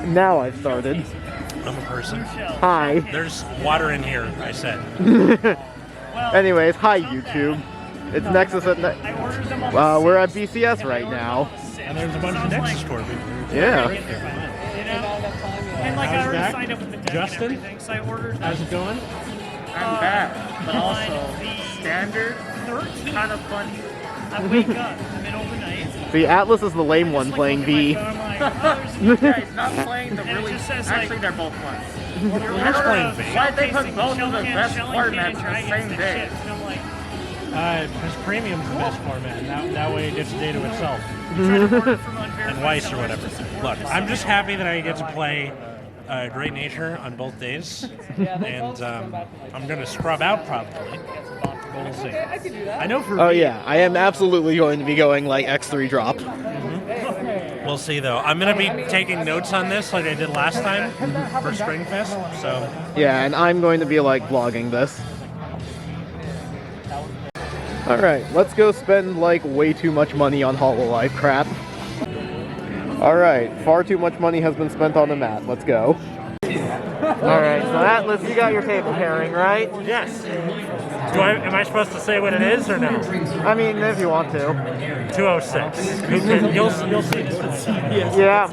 Now I've started. I'm a person. Hi. There's water in here, I said. Anyways, hi YouTube. It's Nexus at we're at BCS right now. And there's a bunch of Nexus Core people. Yeah. And like I already signed up with the deck Justin? and everything, so I ordered. How's it going? I'm back, but also standard, kind of funny. I wake up in the middle of the night. See, Atlas is the lame one playing B. Yeah, he's not playing the really. Actually, they're both fun. Who's playing B? Why'd they put both of the best formats the same day? Because Premium's the best format, and that way it gets a day to itself. And Weiss or whatever. Look, I'm just happy that I get to play Great Nature on both days, and I'm going to scrub out probably. But we'll see. I know for me, Yeah, I am absolutely going to be going like X3 drop. We'll see though. I'm going to be taking notes on this like I did last time for Springfest, so. Yeah, and I'm going to be like vlogging this. Alright, let's go spend like way too much money on Hololive crap. Alright, far too much money has been spent on the mat. Let's go. Alright, so Atlas, you got your table pairing, right? Yes. Am I supposed to say what it is or no? I mean, if you want to. 206. You'll see. Yeah.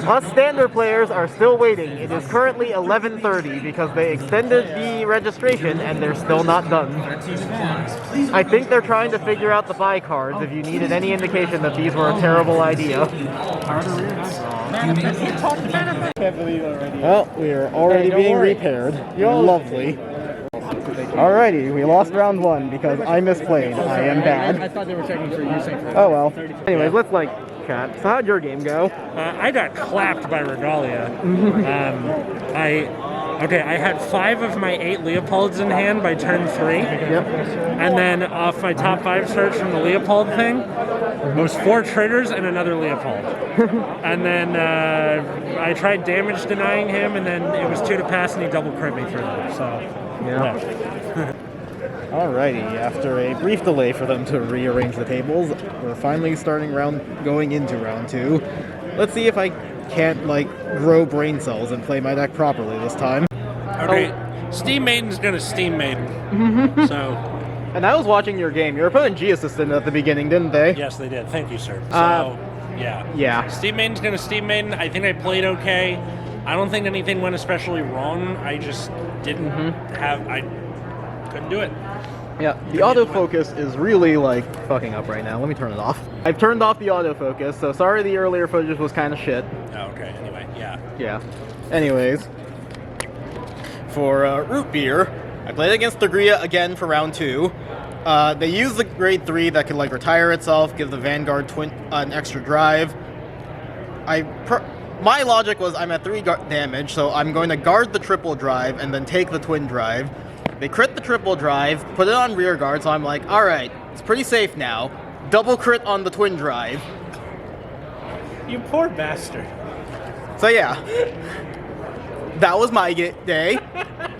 Us standard players are still waiting. It is currently 11:30 because they extended the registration and they're still not done. I think they're trying to figure out the buy cards if you needed any indication that these were a terrible idea. Well, we are already being repaired. Lovely. Alrighty, we lost round one because I misplayed. I am bad. I thought they were checking for you saying for Oh well. Anyways, let's like chat. So how'd your game go? I got clapped by Regalia. I had 5 of my 8 Leopolds in hand by turn 3. Yep. And then off my top 5 starts from the Leopold thing, it was 4 triggers and another Leopold. And then I tried damage denying him, and then it was 2 to pass, and he double crit me through them. So, Yeah. Alrighty, after a brief delay for them to rearrange the tables, we're finally going into round 2. Let's see if I can't, like, grow brain cells and play my deck properly this time. Okay, Steam Maiden's gonna Steam Maiden. So. And I was watching your game. Your opponent G assisted at the beginning, didn't they? Yes, they did. Thank you, sir. So, yeah. Steam Maiden's gonna Steam Maiden. I think I played okay. I don't think anything went especially wrong. I just didn't I couldn't do it. Yeah, the autofocus is really, like, fucking up right now. Let me turn it off. I've turned off the autofocus, so sorry the earlier footage was kind of shit. Oh, okay. Anyway, yeah. Yeah. Anyways. For Root Beer, I played against Degria again for round 2. They used the grade 3 that could, like, retire itself, give the Vanguard twin an extra drive. My logic was I'm at 3 damage, so I'm going to guard the triple drive and then take the twin drive. They crit the triple drive, put it on rear guard, so I'm like, alright, it's pretty safe now. Double crit on the twin drive. You poor bastard. So yeah, that was my day.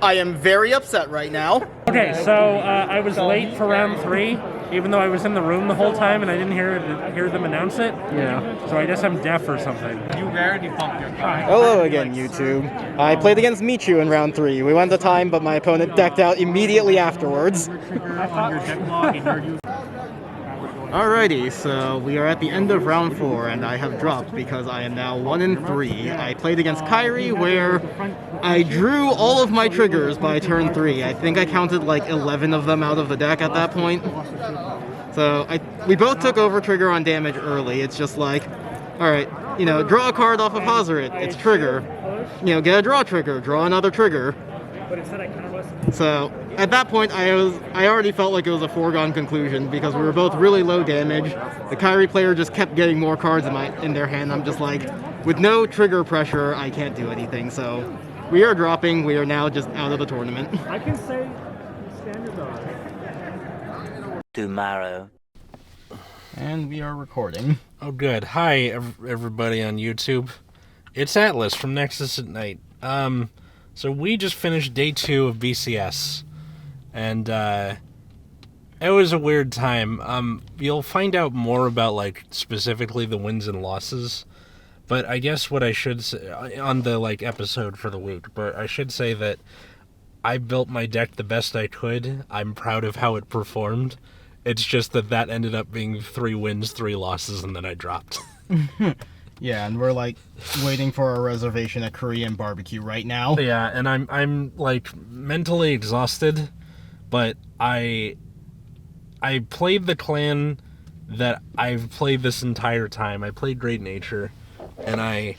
I am very upset right now. Okay, so I was late for round 3, even though I was in the room the whole time and I didn't hear them announce it. Yeah. So I guess I'm deaf or something. You rarely bump your car. Hello again, YouTube. I played against Michu in round 3. We went to time, but my opponent decked out immediately afterwards. Alrighty, so we are at the end of round 4, and I have dropped because I am now 1-3. I played against Kyrie, where I drew all of my triggers by turn 3. I think I counted like 11 of them out of the deck at that point. So we both took over trigger on damage early. It's just like, alright, you know, draw a card off of Hazoret, it's trigger. You know, get a draw trigger, draw another trigger. So at that point, I already felt like it was a foregone conclusion because we were both really low damage. The Kyrie player just kept getting more cards in their hand. I'm just like, with no trigger pressure, I can't do anything. So we are dropping. We are now just out of the tournament. I can say standard on. Tomorrow. And we are recording. Oh, good. Hi, everybody on YouTube. It's Atlas from Nexus at Night. So we just finished day 2 of BCS, and it was a weird time. You'll find out more about, like, specifically the wins and losses, But I guess what I should say on the episode for the week, but I should say that I built my deck the best I could. I'm proud of how it performed. It's just that ended up being 3 wins, 3 losses, and then I dropped. Yeah, and we're waiting for a reservation at Korean barbecue right now. Yeah, and I'm mentally exhausted, but I played the clan that I've played this entire time. I played Great Nature, and I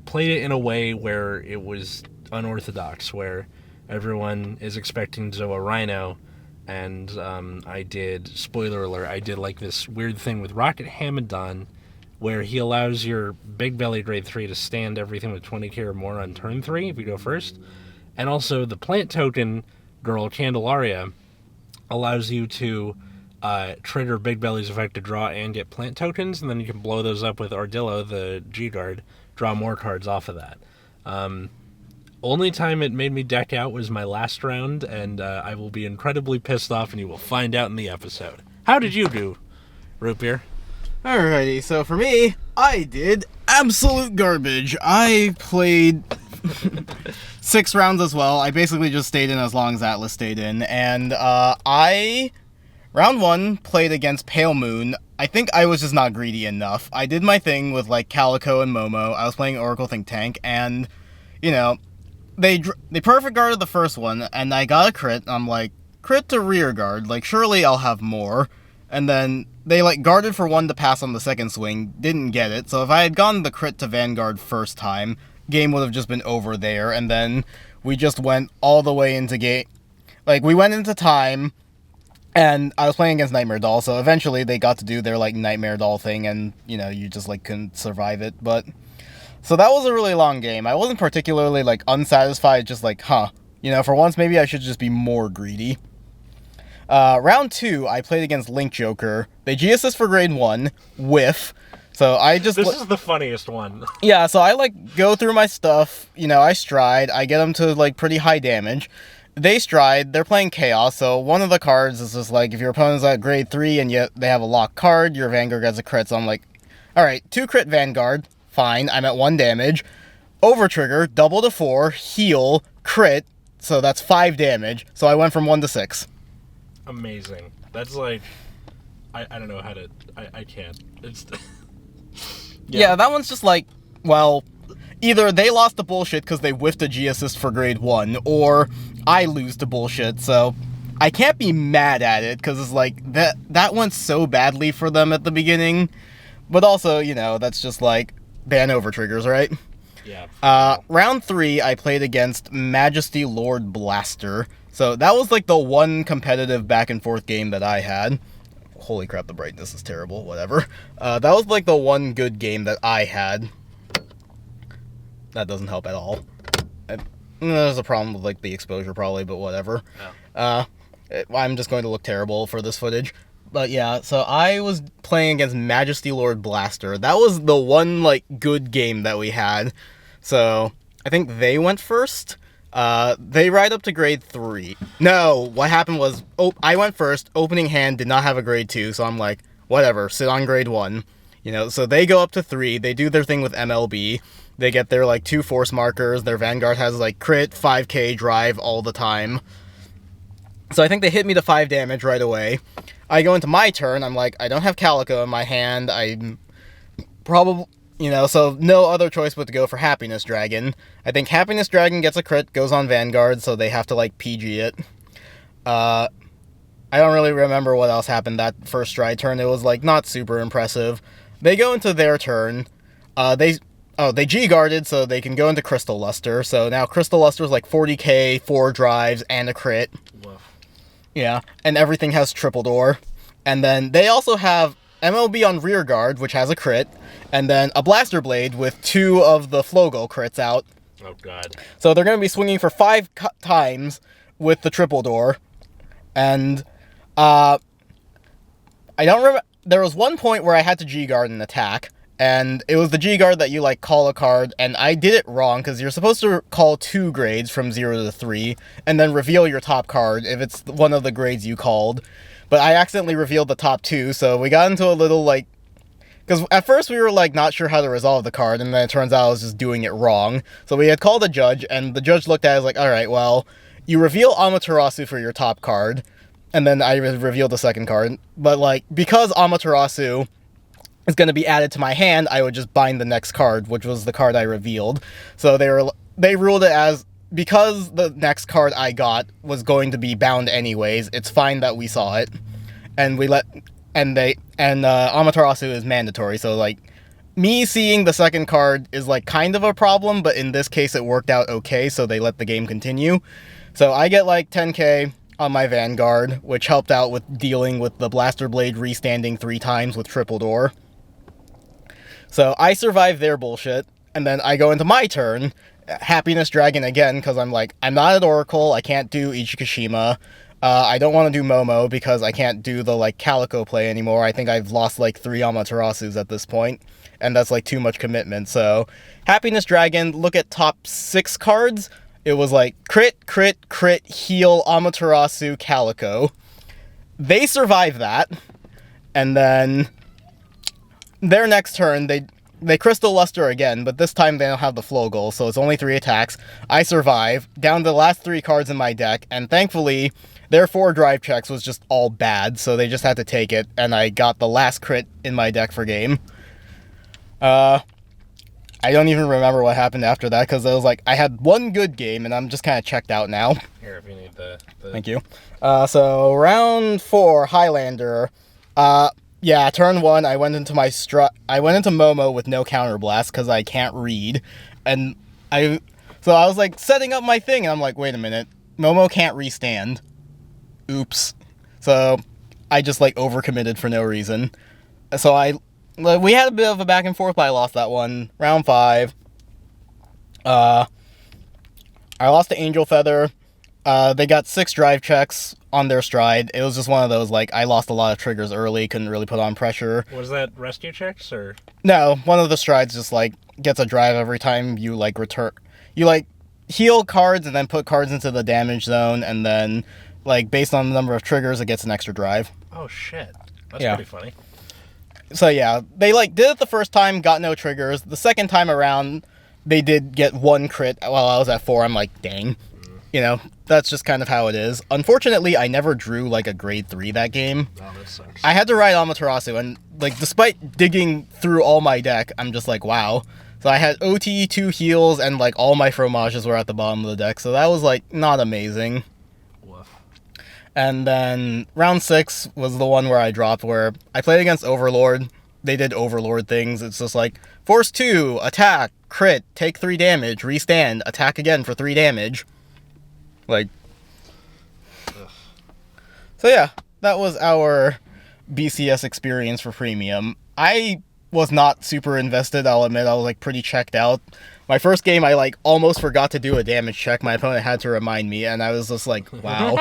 played it in a way where it was unorthodox, where everyone is expecting to a Rhino, and I did, spoiler alert, I did this weird thing with Rocket Hamadon, where he allows your Big Belly Grade 3 to stand everything with 20k or more on turn 3 if you go first, and also the plant token girl, Candelaria, allows you to trigger Big Belly's effect to draw and get plant tokens, and then you can blow those up with Ardillo, the G-Guard, draw more cards off of that. Only time it made me deck out was my last round, and I will be incredibly pissed off, and you will find out in the episode. How did you do, Root Beer? Alrighty, so for me, I did absolute garbage. I played 6 rounds as well. I basically just stayed in as long as Atlas stayed in, and round 1, played against Pale Moon. I think I was just not greedy enough. I did my thing with Calico and Momo. I was playing Oracle Think Tank, and, they perfect guarded the first one, and I got a crit. I'm like, crit to rear guard, surely I'll have more. And then they guarded for 1 to pass on the second swing, didn't get it. So if I had gone the crit to Vanguard first time, game would have just been over there. And then we just went all the way into game. We went into time, and I was playing against Nightmare Doll, so eventually they got to do their Nightmare Doll thing, and you just couldn't survive it. But so that was a really long game. I wasn't particularly unsatisfied, just for once maybe I should just be more greedy. Round 2, I played against Link Joker. They G-assist for grade 1, whiff. So I just... This is the funniest one. Yeah, so I go through my stuff, I stride, I get them to pretty high damage. They stride, they're playing Chaos, so one of the cards is just if your opponent's at grade 3 and yet they have a locked card, your Vanguard gets a crit, so I'm alright, 2 crit Vanguard, fine, I'm at 1 damage. Overtrigger, double to 4, heal, crit, so that's 5 damage, so I went from 1 to 6. Amazing. That's I don't know how to... I can't. It's... Yeah, that one's just well, either they lost to bullshit because they whiffed a G-assist for grade 1, or I lose to bullshit, so I can't be mad at it, because it's that went so badly for them at the beginning, but also, that's just ban overtriggers, right? Yeah. Round 3, I played against Majesty Lord Blaster, so that was the one competitive back and forth game that I had. Holy crap, the brightness is terrible, whatever. That was the one good game that I had. That doesn't help at all. There's a problem with the exposure probably, but whatever. Yeah. I'm just going to look terrible for this footage. But yeah, so I was playing against Majesty Lord Blaster. That was the one good game that we had. So I think they went first. They ride up to grade 3. No, what happened was, I went first, opening hand, did not have a grade 2, so I'm whatever, sit on grade 1. So they go up to 3, they do their thing with MLB, they get their 2 force markers, their Vanguard has crit, 5k drive all the time. So I think they hit me to 5 damage right away. I go into my turn, I'm I don't have Calico in my hand, I'm probably... so no other choice but to go for Happiness Dragon. I think Happiness Dragon gets a crit, goes on Vanguard, so they have to, PG it. I don't really remember what else happened that first stride turn. It was, not super impressive. They go into their turn. They G-guarded, so they can go into Crystal Luster. So now Crystal Luster's, 40k, 4 drives, and a crit. Woof. Yeah, and everything has triple door. And then they also have MLB on rear guard, which has a crit, and then a Blaster Blade with 2 of the Flogel crits out. Oh, God. So they're going to be swinging for 5 times with the triple door. And, I don't remember... There was one point where I had to G-guard an attack, and it was the G-guard that you, call a card, and I did it wrong, because you're supposed to call 2 grades from 0 to 3, and then reveal your top card if it's one of the grades you called. But I accidentally revealed the top 2, so we got into a little, because at first we were like not sure how to resolve the card, and then it turns out I was just doing it wrong. So we had called a judge, and the judge looked at it like, all right, well, you reveal Amaterasu for your top card, and then I revealed the second card. But like, because Amaterasu is going to be added to my hand, I would just bind the next card, which was the card I revealed. So they ruled it as, because the next card I got was going to be bound anyways, it's fine that we saw it, and Amaterasu is mandatory. So like, me seeing the second card is like kind of a problem, but in this case it worked out okay, so they let the game continue. So I get like 10k on my Vanguard, which helped out with dealing with the Blaster Blade restanding 3 times with triple door. So I survive their bullshit, and then I go into my turn, Happiness Dragon again, because I'm like, I'm not at Oracle, I can't do Ichikashima, I don't want to do Momo because I can't do the like Calico play anymore. I think I've lost like 3 Amaterasus at this point, and that's like too much commitment. So Happiness Dragon, look at top 6 cards, it was like crit, crit, crit, heal, Amaterasu, Calico. They survive that, and then their next turn, they Crystal Luster again, but this time they don't have the flow goal, so it's only 3 attacks. I survive, down to the last 3 cards in my deck, and thankfully, their 4 drive checks was just all bad, so they just had to take it, and I got the last crit in my deck for game. I don't even remember what happened after that, because it was like, I had one good game, and I'm just kind of checked out now. Here, if you need the... Thank you. So, round 4, Highlander. Yeah, turn 1, I went into Momo with no counterblast, because I can't read. So I was like, setting up my thing, and I'm like, wait a minute, Momo can't restand. Oops. So, I just like overcommitted for no reason. So we had a bit of a back and forth, but I lost that one. Round 5. I lost to Angel Feather. They got 6 drive checks on their stride. It was just one of those, like, I lost a lot of triggers early, couldn't really put on pressure. Was that rescue checks, or? No, one of the strides just, like, gets a drive every time you, like, return. You, like, heal cards and then put cards into the damage zone, and then, like, based on the number of triggers, it gets an extra drive. Oh, shit. That's Yeah. pretty funny. So, yeah, they, like, did it the first time, got no triggers. The second time around, they did get 1 crit while I was at 4. I'm like, dang. You know, that's just kind of how it is. Unfortunately, I never drew, like, a grade 3 that game. Oh, that sucks. I had to ride Amaterasu, and, like, despite digging through all my deck, I'm just like, wow. So I had OT, 2 heals, and, like, all my fromages were at the bottom of the deck, so that was, like, not amazing. Woof. And then round 6 was the one where I dropped, where I played against Overlord. They did Overlord things. It's just like, force 2, attack, crit, take 3 damage, restand, attack again for 3 damage. Like, ugh. So yeah, that was our BCS experience for Premium. I was not super invested, I'll admit. I was, like, pretty checked out. My first game, I, like, almost forgot to do a damage check. My opponent had to remind me, and I was just like, wow.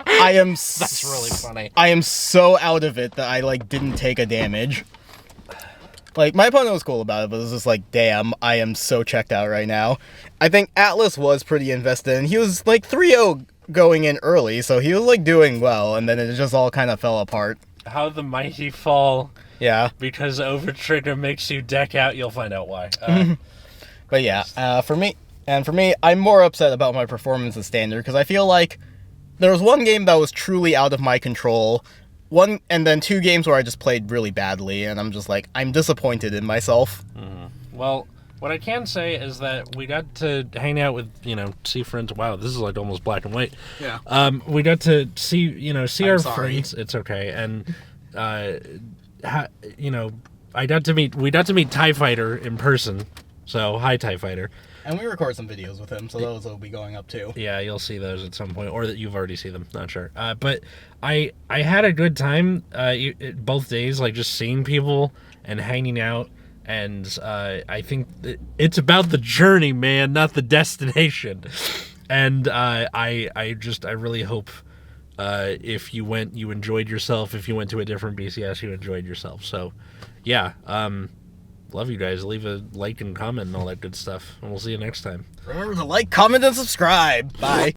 That's really funny. I am so out of it that I, like, didn't take a damage. Like, my opponent was cool about it, but it was just like, damn, I am so checked out right now. I think Atlas was pretty invested, and he was, like, 3-0 going in early, so he was, like, doing well, and then it just all kind of fell apart. How the mighty fall. Yeah. Because Overtrigger makes you deck out, you'll find out why. But yeah, for me, I'm more upset about my performance in Standard, because I feel like there was one game that was truly out of my control, and then 2 games where I just played really badly, and I'm just like, I'm disappointed in myself. Mm-hmm. Well, what I can say is that we got to hang out with, see friends. Wow, this is like almost black and white. Yeah. We got to see our sorry. friends. It's okay. And, we got to meet TIE Fighter in person. So, hi, TIE Fighter. And we record some videos with him, so those will be going up too. Yeah, you'll see those at some point, or that you've already seen them. Not sure. But I had a good time both days, like just seeing people and hanging out. And I think it's about the journey, man, not the destination. And I really hope if you went, you enjoyed yourself. If you went to a different BCS, you enjoyed yourself. So, yeah. Love you guys. Leave a like and comment and all that good stuff. And we'll see you next time. Remember to like, comment, and subscribe. Bye.